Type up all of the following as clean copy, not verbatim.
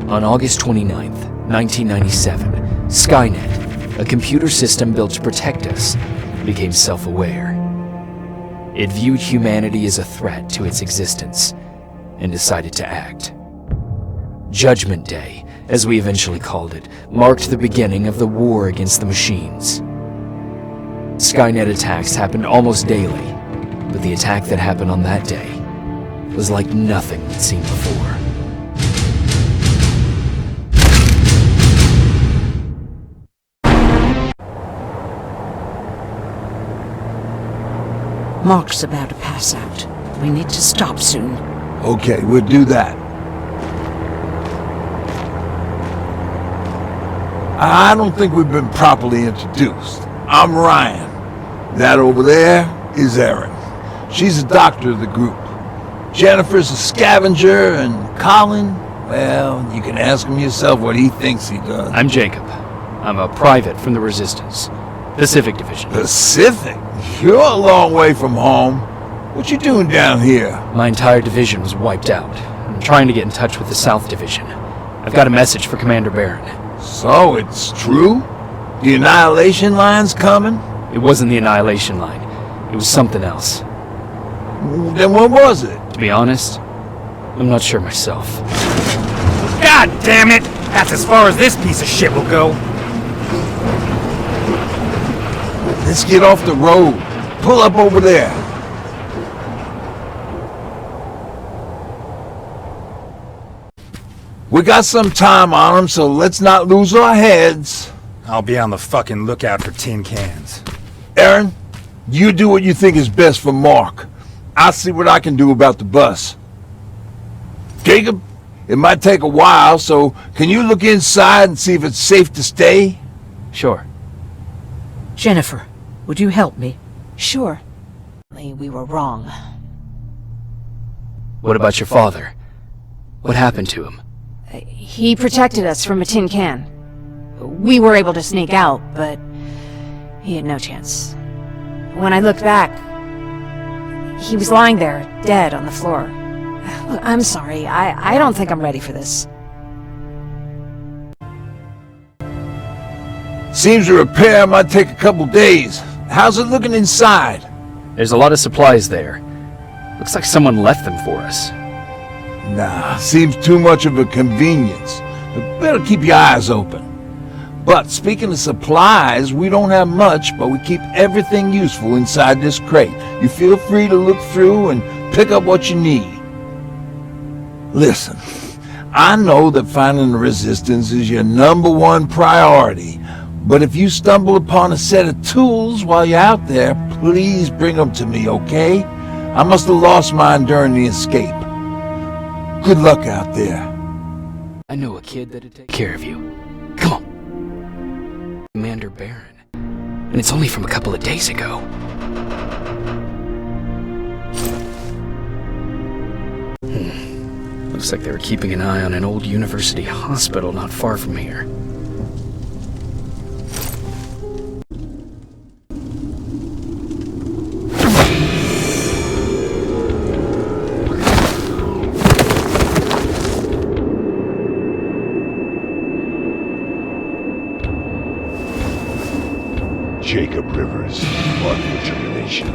On August 29th, 1997, Skynет, a computer system built to protect us, became self-aware. It viewed humanity as a threat to its existence and decided to act. Judgment Day, as we eventually called it, marked the beginning of the war against the machines. Skynет attacks happened almost daily, but the attack that happened on that day was like nothing we'd seen before. Mark's about to pass out. We need to stop soon. Okay, we'll do that. I don't think we've been properly introduced. I'm Ryan. That over there is Erin. She's the doctor of the group. Jennifer's a scavenger, and Colin, well, you can ask him yourself what he thinks he does. I'm Jacob. I'm a private from the Resistance. Pacific Division. Pacific? You're a long way from home. What you doing down here? My entire division was wiped out. I'm trying to get in touch with the South Division. I've got a message for Commander Barron. So, it's true? The Annihilation Line's coming? It wasn't the Annihilation Line. It was something else. Then what was it? To be honest, I'm not sure myself. God damn it! That's as far as this piece of shit will go. Let's get off the road. Pull up over there. We got some time on them, so let's not lose our heads. I'll be on the fucking lookout for tin cans. Erin, you do what you think is best for Mark. I'll see what I can do about the bus. Jacob, it might take a while, so can you look inside and see if it's safe to stay? Sure. Jennifer, would you help me? Sure. We were wrong. What about your father? What happened to him? He protected us from a tin can. We were able to sneak out, but he had no chance. When I looked back, he was lying there, dead on the floor. Look, I'm sorry. I don't think I'm ready for this. Seems the repair might take a couple days. How's it looking inside? There's a lot of supplies there. Looks like someone left them for us. Nah, seems too much of a convenience. But better keep your eyes open. But speaking of supplies, we don't have much, but we keep everything useful inside this crate. You feel free to look through and pick up what you need. Listen, I know that finding the Resistance is your #1 priority, but if you stumble upon a set of tools while you're out there, please bring them to me, okay? I must have lost mine during the escape. Good luck out there. I know a kid that'd take care of you. Come on. Commander Barron. And it's only from a couple of days ago. Looks like they were keeping an eye on an old university hospital not far from here. Jacob Rivers, marked for termination.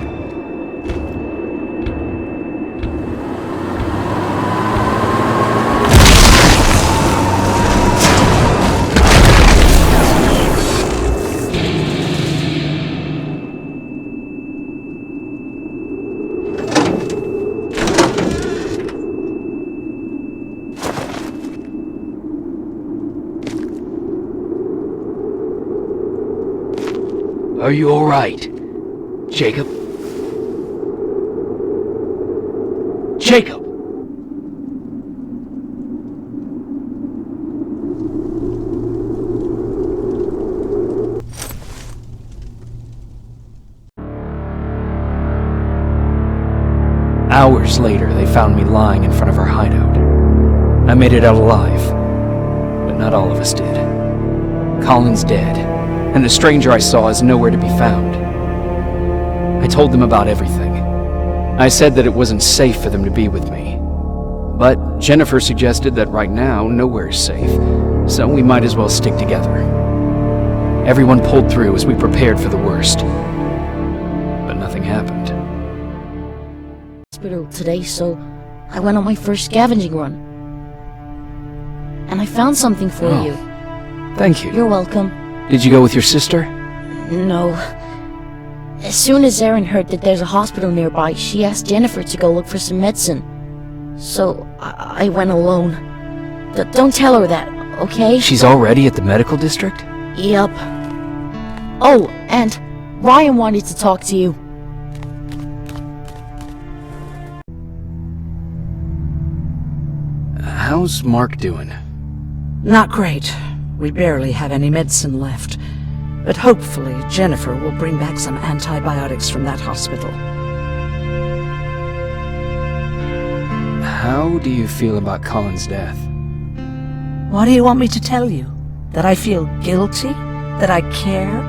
Are you all right, Jacob? Jacob! Hours later, they found me lying in front of our hideout. I made it out alive, but not all of us did. Colin's dead, and the stranger I saw is nowhere to be found. I told them about everything. I said that it wasn't safe for them to be with me. But Jennifer suggested that right now, nowhere is safe, so we might as well stick together. Everyone pulled through as we prepared for the worst. But nothing happened. Hospital today, so I went on my first scavenging run. And I found something for you. Thank you. You're welcome. Did you go with your sister? No. As soon as Erin heard that there's a hospital nearby, she asked Jennifer to go look for some medicine. So I went alone. Don't tell her that, okay? She's already at the medical district? Yep. Oh, and Ryan wanted to talk to you. How's Mark doing? Not great. We barely have any medicine left. But hopefully Jennifer will bring back some antibiotics from that hospital. How do you feel about Colin's death? What do you want me to tell you? That I feel guilty? That I care?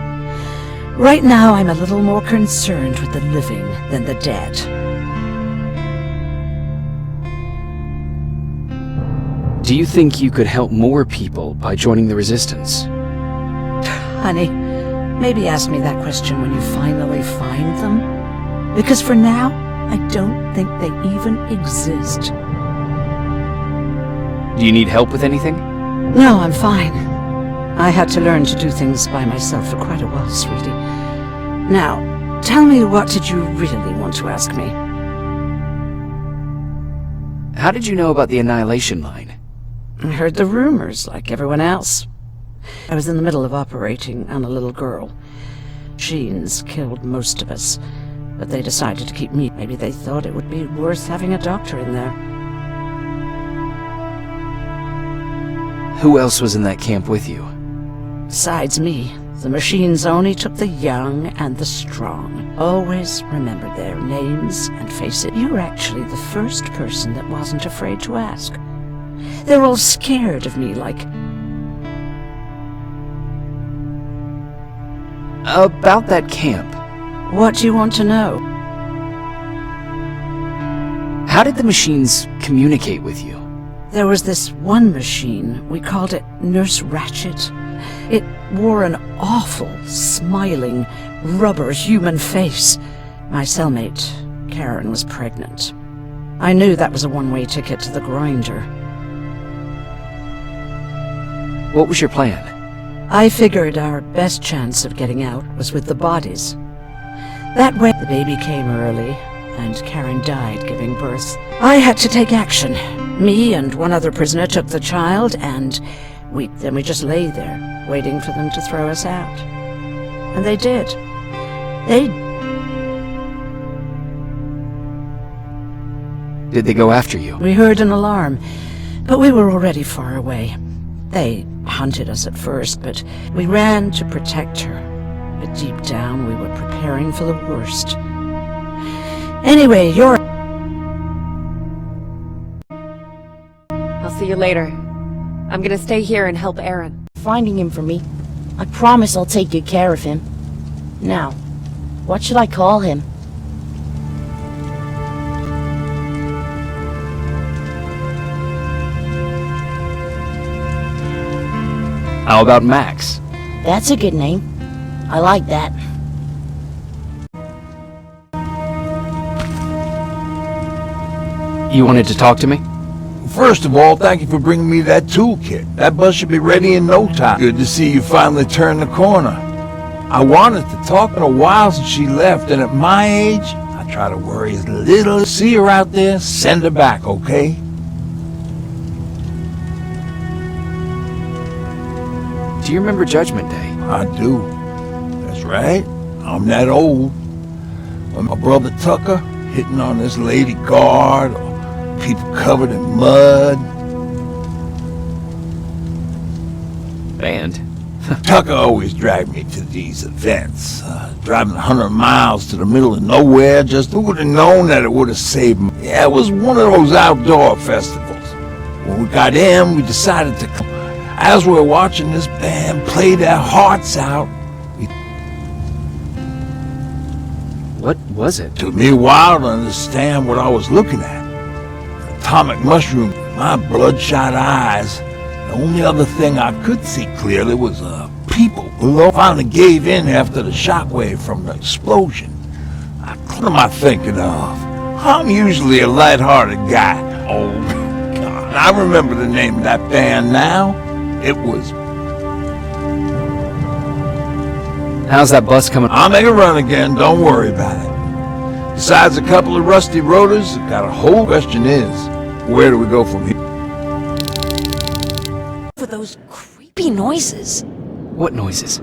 Right now I'm a little more concerned with the living than the dead. Do you think you could help more people by joining the Resistance? Honey, maybe ask me that question when you finally find them. Because for now, I don't think they even exist. Do you need help with anything? No, I'm fine. I had to learn to do things by myself for quite a while, sweetie. Now, tell me, what did you really want to ask me? How did you know about the Annihilation line? I heard the rumors, like everyone else. I was in the middle of operating on a little girl. Machines killed most of us, but they decided to keep me. Maybe they thought it would be worth having a doctor in there. Who else was in that camp with you? Besides me, the machines only took the young and the strong. Always remember their names and face it. You were actually the first person that wasn't afraid to ask. They're all scared of me, like... About that camp. What do you want to know? How did the machines communicate with you? There was this one machine, we called it Nurse Ratchet. It wore an awful, smiling, rubber human face. My cellmate, Karen, was pregnant. I knew that was a one-way ticket to the grinder. What was your plan? I figured our best chance of getting out was with the bodies. That way, the baby came early, and Karen died giving birth. I had to take action. Me and one other prisoner took the child, and then we just lay there, waiting for them to throw us out. And they did. Did they go after you? We heard an alarm, but we were already far away. They hunted us at first, but we ran to protect her. But deep down, we were preparing for the worst. Anyway, I'll see you later. I'm gonna stay here and help Erin. Finding him for me. I promise I'll take good care of him. Now, what should I call him? How about Max? That's a good name. I like that. You wanted to talk to me? First of all, thank you for bringing me that toolkit. That bus should be ready in no time. Good to see you finally turn the corner. I wanted to talk in a while since she left, and at my age, I try to worry as little. See her out there, send her back, okay? Do you remember Judgment Day? I do. That's right. I'm that old. When my brother Tucker hitting on this lady guard, or people covered in mud. Band? Tucker always dragged me to these events. Driving 100 miles to the middle of nowhere, just who would have known that it would have saved me? Yeah, it was one of those outdoor festivals. When we got in, we decided to come. As we were watching this band play their hearts out, What was it? it took me a while to understand what I was looking at. atomic mushroom. My bloodshot eyes. The only other thing I could see clearly was people below finally gave in after the shockwave from the explosion. What am I thinking of? I'm usually a light-hearted guy. Oh, God, I remember the name of that band now. It was... How's that bus coming? I'll make a run again, don't worry about it. Besides a couple of rusty rotors, got a whole question is, where do we go from here? For those creepy noises. What noises?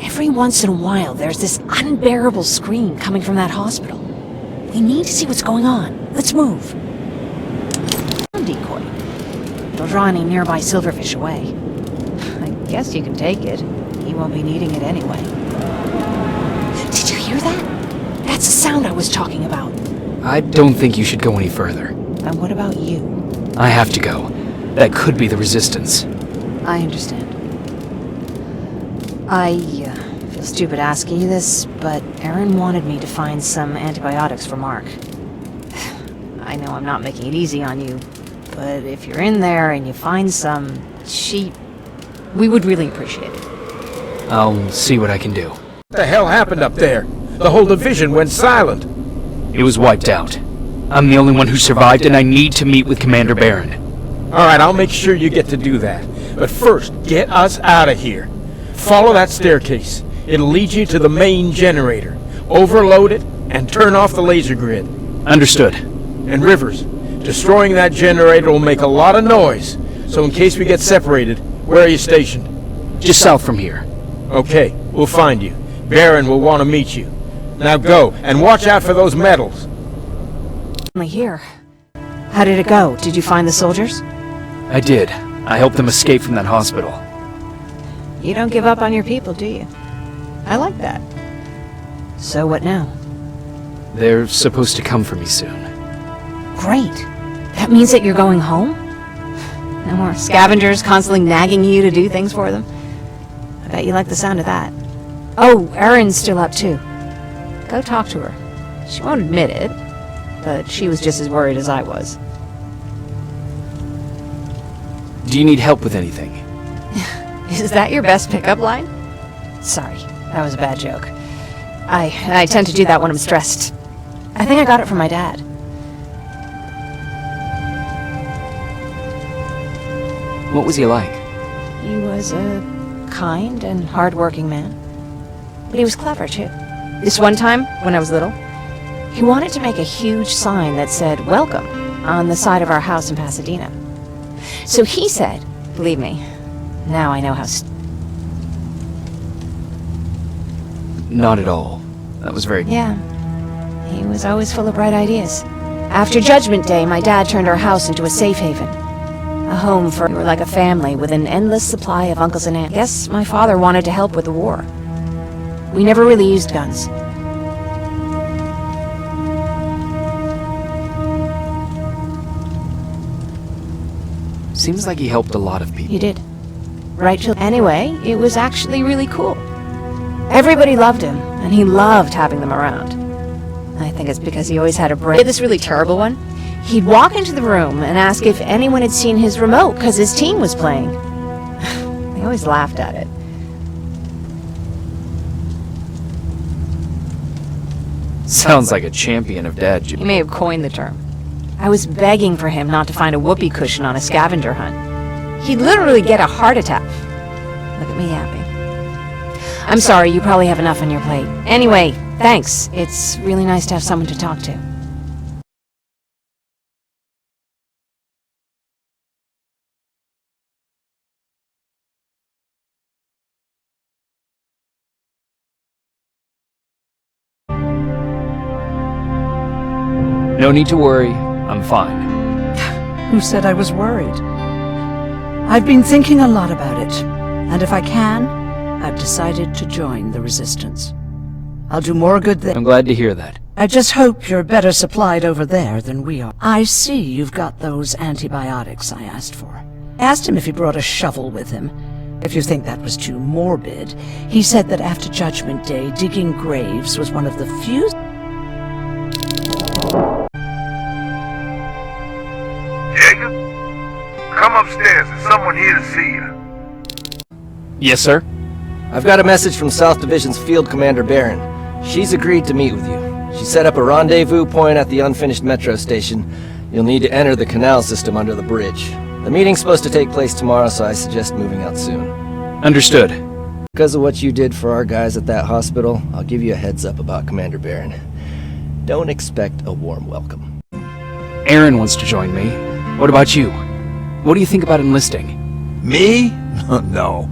Every once in a while, there's this unbearable scream coming from that hospital. We need to see what's going on. Let's move. Decoy. It'll draw any nearby silverfish away. I guess you can take it. He won't be needing it anyway. Did you hear that? That's the sound I was talking about. I don't think you should go any further. And what about you? I have to go. That could be the Resistance. I understand. I feel stupid asking you this, but Erin wanted me to find some antibiotics for Mark. I know I'm not making it easy on you, but if you're in there and you find some, we would really appreciate it. I'll see what I can do. What the hell happened up there? The whole division went silent. It was wiped out. I'm the only one who survived, and I need to meet with Commander Barron. Alright, I'll make sure you get to do that. But first, get us out of here. Follow that staircase. It'll lead you to the main generator. Overload it, and turn off the laser grid. Understood. And Rivers, destroying that generator will make a lot of noise. So in case we get separated, where are you stationed? Just south from here. Okay, we'll find you. Barron will want to meet you. Now go, and watch out for those medals. Only here. How did it go? Did you find the soldiers? I did. I helped them escape from that hospital. You don't give up on your people, do you? I like that. So what now? They're supposed to come for me soon. Great. That means that you're going home? No more scavengers constantly nagging you to do things for them? I bet you like the sound of that. Oh, Erin's still up too. Go talk to her. She won't admit it, but she was just as worried as I was. Do you need help with anything? Is that your best pickup line? Sorry, that was a bad joke. I tend to do that when I'm stressed. I think I got it from my dad. What was he like? He was a kind and hard-working man. But he was clever, too. This one time, when I was little, he wanted to make a huge sign that said, "Welcome," on the side of our house in Pasadena. So he said, believe me, now I know how Not at all. That was very... Yeah. He was always full of bright ideas. After Judgment Day, my dad turned our house into a safe haven. A home for... We were like a family with an endless supply of uncles and aunts. Guess my father wanted to help with the war. We never really used guns. Seems like he helped a lot of people. He did. Right till... Anyway, it was actually really cool. Everybody loved him, and he loved having them around. I think it's because he always had a brain. This really terrible one. He'd walk into the room and ask if anyone had seen his remote because his team was playing. They always laughed at it. Sounds like a champion of dad jokes. He may have coined the term. I was begging for him not to find a whoopee cushion on a scavenger hunt. He'd literally get a heart attack. Look at me yapping. I'm sorry, you probably have enough on your plate. Anyway, thanks. It's really nice to have someone to talk to. No need to worry. I'm fine. Who said I was worried? I've been thinking a lot about it, and if I can, I've decided to join the Resistance. I'll do more good there. I'm glad to hear that. I just hope you're better supplied over there than we are. I see you've got those antibiotics I asked for. I asked him if he brought a shovel with him. If you think that was too morbid, he said that after Judgment Day, digging graves was one of the few... upstairs. There's someone here to see you. Yes, sir? I've got a message from South Division's Field Commander Barron. She's agreed to meet with you. She set up a rendezvous point at the unfinished metro station. You'll need to enter the canal system under the bridge. The meeting's supposed to take place tomorrow, so I suggest moving out soon. Understood. Because of what you did for our guys at that hospital, I'll give you a heads up about Commander Barron. Don't expect a warm welcome. Aaron wants to join me. What about you? What do you think about enlisting? Me? No.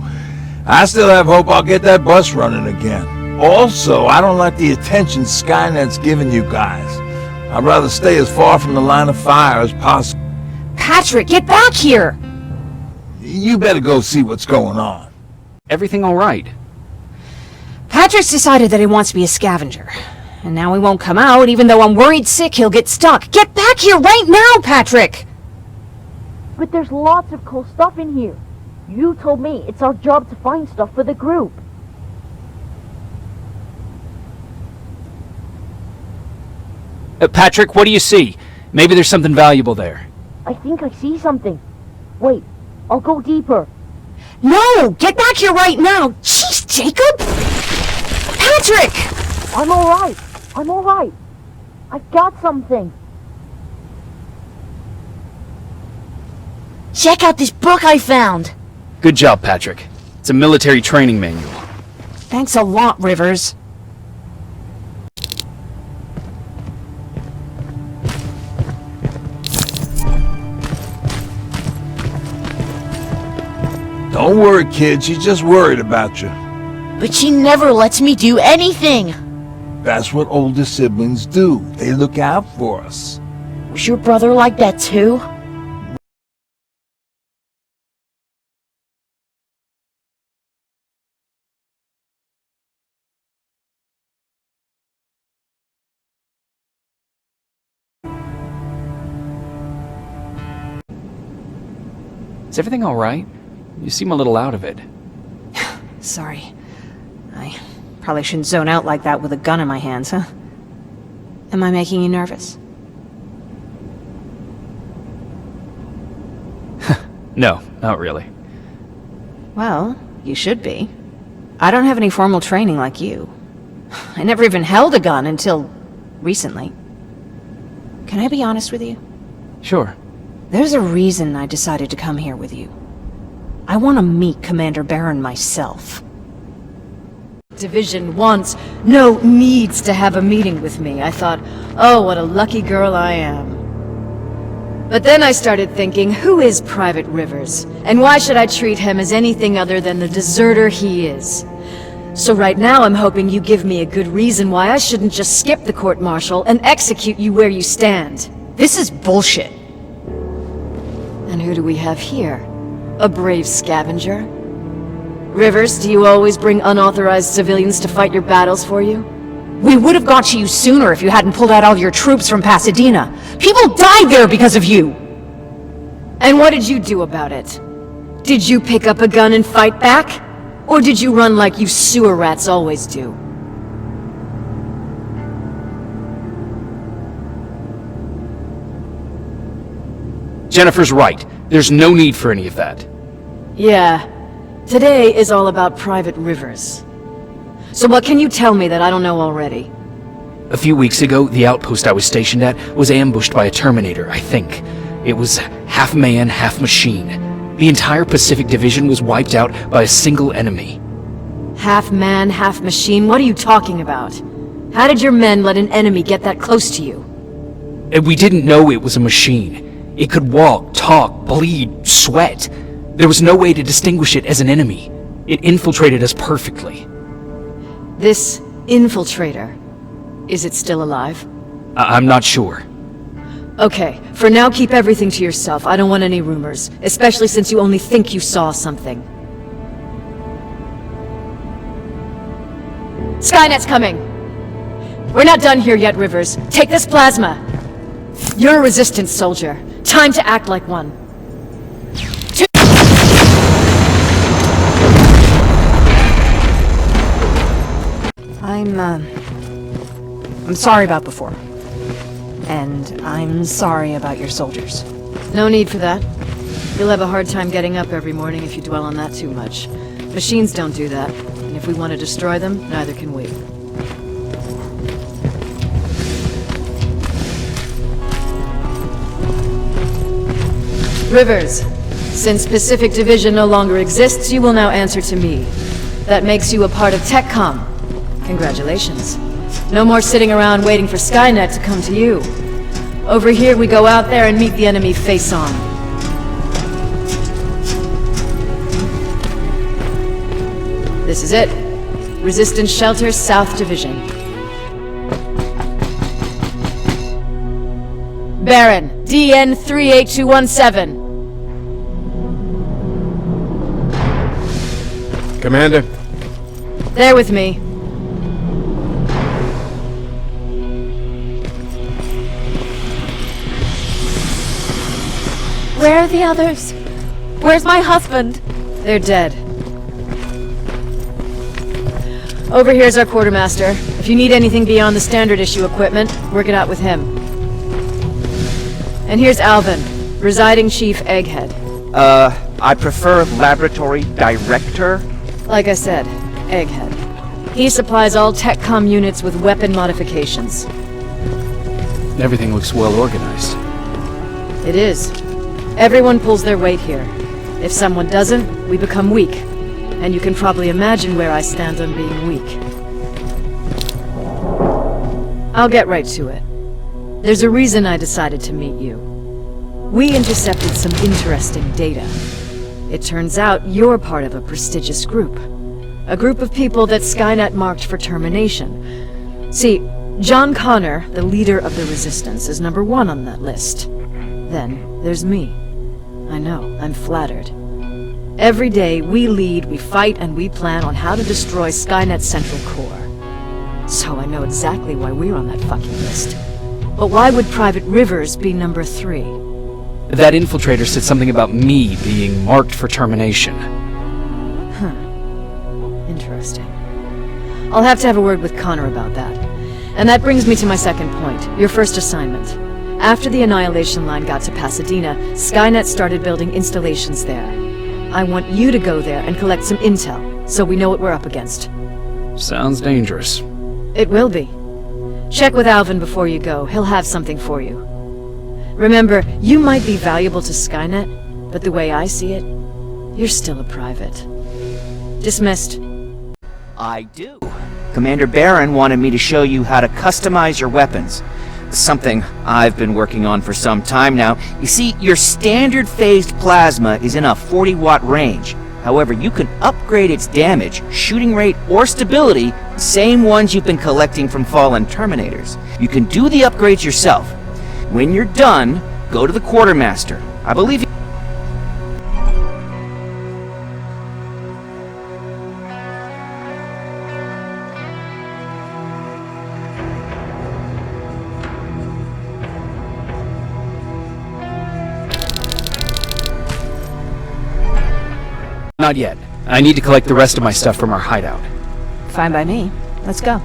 I still have hope I'll get that bus running again. Also, I don't like the attention Skynet's giving you guys. I'd rather stay as far from the line of fire as possible. Patrick, get back here! You better go see what's going on. Everything all right? Patrick's decided that he wants to be a scavenger. And now he won't come out, even though I'm worried sick he'll get stuck. Get back here right now, Patrick! But there's lots of cool stuff in here. You told me it's our job to find stuff for the group. Patrick, what do you see? Maybe there's something valuable there. I think I see something. Wait, I'll go deeper. No! Get back here right now! Jeez, Jacob! Patrick! I'm alright. I'm alright. I've got something. Check out this book I found. Good job, Patrick. It's a military training manual. Thanks a lot, Rivers. Don't worry, kid. She's just worried about you. But she never lets me do anything. That's what older siblings do. They look out for us. Was your brother like that too? Is everything all right? You seem a little out of it. Sorry. I probably shouldn't zone out like that with a gun in my hands, huh? Am I making you nervous? No, not really. Well, you should be. I don't have any formal training like you. I never even held a gun until recently. Can I be honest with you? Sure. There's a reason I decided to come here with you. I want to meet Commander Barron myself. Division wants, no, needs to have a meeting with me. I thought, oh, what a lucky girl I am. But then I started thinking, who is Private Rivers? And why should I treat him as anything other than the deserter he is? So right now I'm hoping you give me a good reason why I shouldn't just skip the court-martial and execute you where you stand. This is bullshit. And who do we have here? A brave scavenger? Rivers, do you always bring unauthorized civilians to fight your battles for you? We would have got to you sooner if you hadn't pulled out all your troops from Pasadena. People died there because of you! And what did you do about it? Did you pick up a gun and fight back? Or did you run like you sewer rats always do? Jennifer's right. There's no need for any of that. Yeah. Today is all about Private Rivers. So what can you tell me that I don't know already? A few weeks ago, the outpost I was stationed at was ambushed by a Terminator, I think. It was half man, half machine. The entire Pacific Division was wiped out by a single enemy. Half man, half machine? What are you talking about? How did your men let an enemy get that close to you? And we didn't know it was a machine. It could walk, talk, bleed, sweat. There was no way to distinguish it as an enemy. It infiltrated us perfectly. This infiltrator, is it still alive? I'm not sure. Okay, for now keep everything to yourself. I don't want any rumors, especially since you only think you saw something. Skynet's coming! We're not done here yet, Rivers. Take this plasma. You're a Resistance soldier. Time to act like one. I'm sorry about before. And I'm sorry about your soldiers. No need for that. You'll have a hard time getting up every morning if you dwell on that too much. Machines don't do that, and if we want to destroy them, neither can we. Rivers, since Pacific Division no longer exists, you will now answer to me. That makes you a part of TechCom. Congratulations. No more sitting around waiting for Skynет to come to you. Over here, we go out there and meet the enemy face on. This is it. Resistance Shelter, South Division. Baron, DN 38217. Commander. There with me. Where are the others? Where's my husband? They're dead. Over here's our quartermaster. If you need anything beyond the standard issue equipment, work it out with him. And here's Alvin, Residing Chief Egghead. I prefer Laboratory Director. Like I said, Egghead. He supplies all TechCom units with weapon modifications. Everything looks well organized. It is. Everyone pulls their weight here. If someone doesn't, we become weak. And you can probably imagine where I stand on being weak. I'll get right to it. There's a reason I decided to meet you. We intercepted some interesting data. It turns out you're part of a prestigious group. A group of people that Skynет marked for termination. See, John Connor, the leader of the Resistance, is number 1 on that list. Then there's me. I know, I'm flattered. Every day, we lead, we fight, and we plan on how to destroy Skynet's central core. So I know exactly why we're on that fucking list. But why would Private Rivers be number 3? That infiltrator said something about me being marked for termination. Huh. Interesting. I'll have to have a word with Connor about that. And that brings me to my second point, your first assignment. After the Annihilation Line got to Pasadena, Skynет started building installations there. I want you to go there and collect some intel, so we know what we're up against. Sounds dangerous. It will be. Check with Alvin before you go. He'll have something for you. Remember, you might be valuable to Skynet, but the way I see it, you're still a private. Dismissed. I do. Commander Baron wanted me to show you how to customize your weapons. Something I've been working on for some time now. You see, your standard phased plasma is in a 40-watt range. However, you can upgrade its damage, shooting rate, or stability, same ones you've been collecting from fallen Terminators. You can do the upgrades yourself. When you're done, go to the quartermaster. I believe Not yet. I need to collect the rest of my stuff from our hideout. Fine by me. Let's go.